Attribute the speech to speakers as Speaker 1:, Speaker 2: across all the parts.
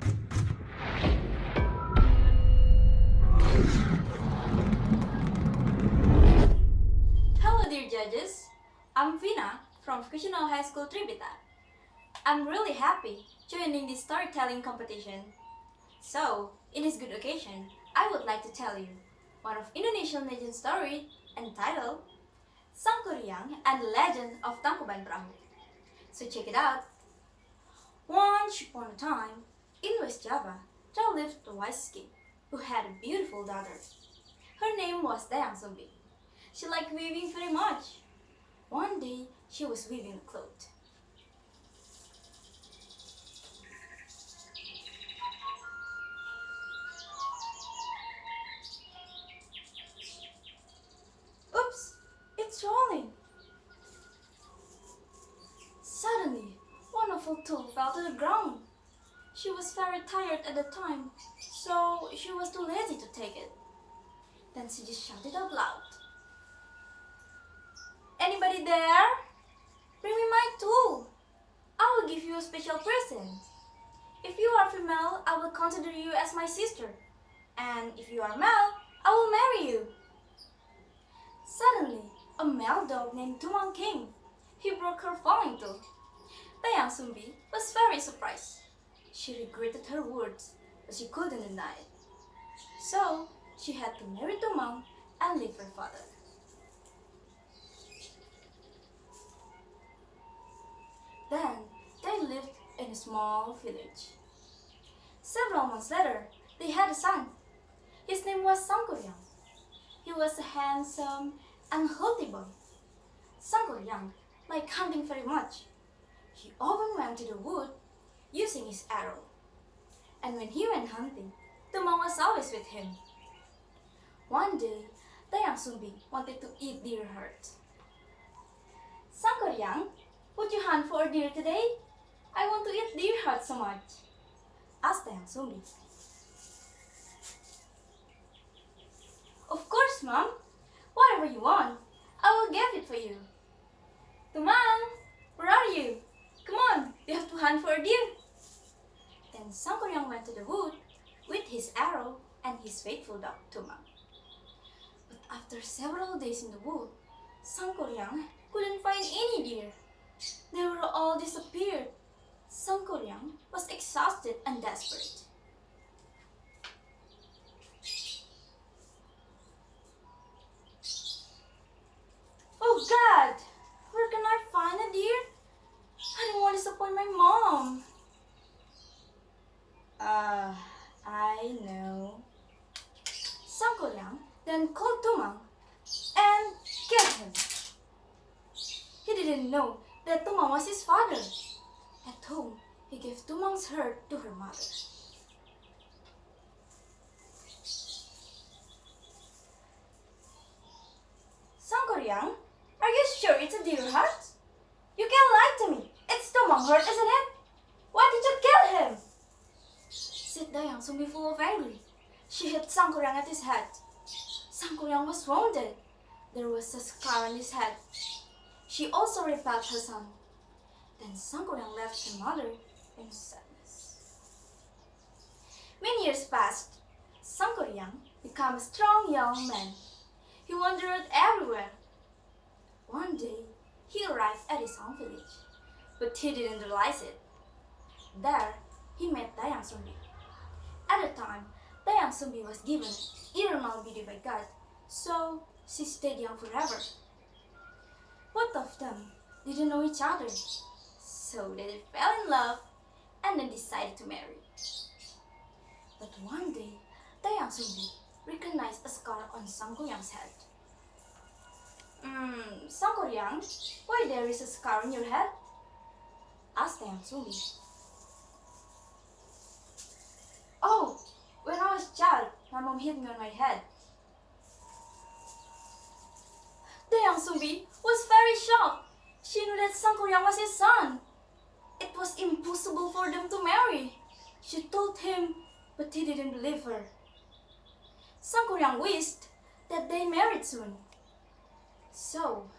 Speaker 1: Hello dear judges, I'm Vina from Vocational High School Tribita. I'm really happy joining this storytelling competition. So, in this good occasion, I would like to tell you one of Indonesian legend story entitled Sangkuriang and the Legend of Tangkuban Perahu. So check it out. Once upon a time, in West Java, there lived a wise king who had a beautiful daughter. Her name was Dayang Sumbi. She liked weaving very much. One day, she was weaving a cloth. Oops! It's rolling! Suddenly, wonderful tool fell to the ground. She was very tired at the time, so she was too lazy to take it. Then she just shouted out loud. Anybody there? Bring me my tool. I will give you a special present. If you are female, I will consider you as my sister. And if you are male, I will marry you. Suddenly, a male dog named Tumang came. He broke her falling tool. Dayang Sumbi was very surprised. She regretted her words, but she couldn't deny it. So, she had to marry Tumang and leave her father. Then, they lived in a small village. Several months later, they had a son. His name was Sangkuriang. He was a handsome and healthy boy. Sangkuriang liked hunting very much. He often went to the wood using his arrow. And when he went hunting, Tumang was always with him. One day, Dayang Sumbi wanted to eat deer heart. Sangkuriang, would you hunt for deer today? I want to eat deer heart so much, asked Dayang Sumbi. Of course, Mom. Whatever you want, I will give it for you. Tumang, where are you? Come on, we have to hunt for a deer. Then Sangkuriang went to the wood with his arrow and his faithful dog, Tumang. But after several days in the wood, Sangkuriang couldn't find any deer. They were all disappeared. Sangkuriang was exhausted and desperate. Oh God! Where can I find a deer? I don't want to disappoint my mom. I know. Sangkuriang then called Tumang and killed him. He didn't know that Tumang was his father. At home, he gave Tumang's hurt to her mother. Sangkuriang, are you sure it's a deer heart? You can't lie to me. It's Tumang heart, isn't it? Why did you kill him? Said Dayang Sumbi full of anger. She hit Sangkuriang at his head. Sangkuriang was wounded. There was a scar on his head. She also repelled her son. Then Sangkuriang left her mother in sadness. Many years passed. Sangkuriang became a strong young man. He wandered everywhere. One day, he arrived at his home village, but he didn't realize it. There, he met Dayang Sumbi. At the time, Dayang Sumbi was given eternal beauty by God, so she stayed young forever. Both of them didn't know each other, so they fell in love and then decided to marry. But one day, Dayang Sumbi recognized a scar on Sangkuriang's head. Sangkuriang, why there is a scar on your head? Asked Dayang Sumbi. Oh, when I was a child, my mom hit me on my head. Dayang Sumbi was very shocked. She knew that Sangkuriang was his son. It was impossible for them to marry. She told him, but he didn't believe her. Sangkuriang wished that they married soon. So,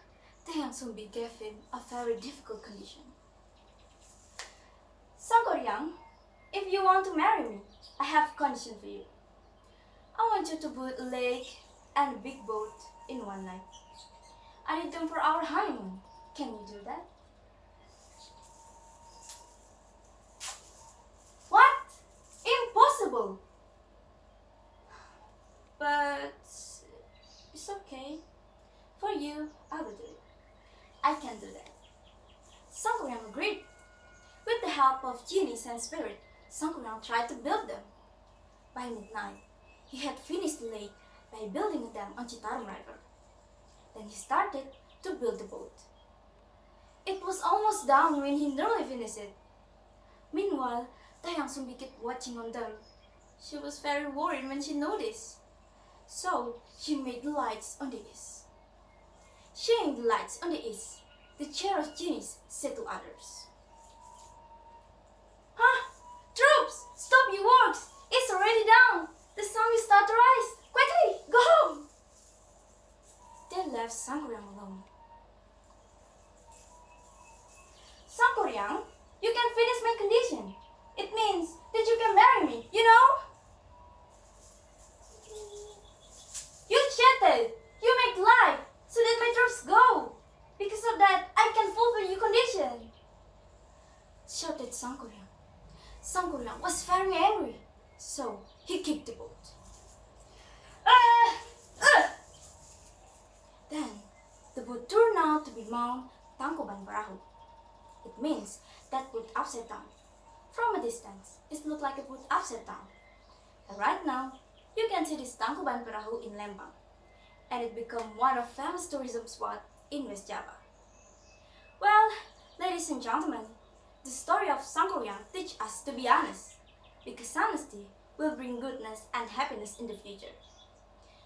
Speaker 1: Dayang Sumbi gave him a very difficult condition. Sangkuriang, if you you want to marry me, I have a condition for you. I want you to build a lake and a big boat in one night. I need them for our honeymoon. Can you do that? What? Impossible! But it's okay. For you, I will do it. I can do that. Sangkuriang agreed. With the help of genies and spirit, Sangkuriang tried to build them. By midnight, he had finished the lake by building a dam on Citarum River. Then he started to build the boat. It was almost down when he nearly finished it. Meanwhile, Dayang Sumbi kept watching on them. She was very worried when she noticed. So, she made the lights on the east. Seeing the lights on the east, the chair of genies said to others, "Huh? Troops, stop your works! It's already down! The sun will start to rise! Quickly, go home!" They left Sangkuriang alone. "Sangkuriang, you can finish my condition. It means that you can marry me, you know?" "You cheated! You make lie so that my troops go! Because of that, I can fulfill your condition!" shouted Sangkuriang. Sangkuriang was very angry, so he kicked the boat. Then, the boat turned out to be Mount Tangkuban Perahu. It means that boat upside down. From a distance, it looked like a boat upside down. And right now, you can see this Tangkuban Perahu in Lembang, and it became one of famous tourism spots in West Java. Well, ladies and gentlemen, the story of Sangkuriang teaches us to be honest, because honesty will bring goodness and happiness in the future.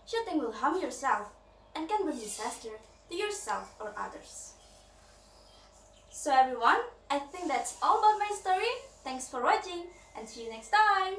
Speaker 1: Cheating will harm yourself and can bring disaster to yourself or others. So everyone, I think that's all about my story. Thanks for watching and see you next time.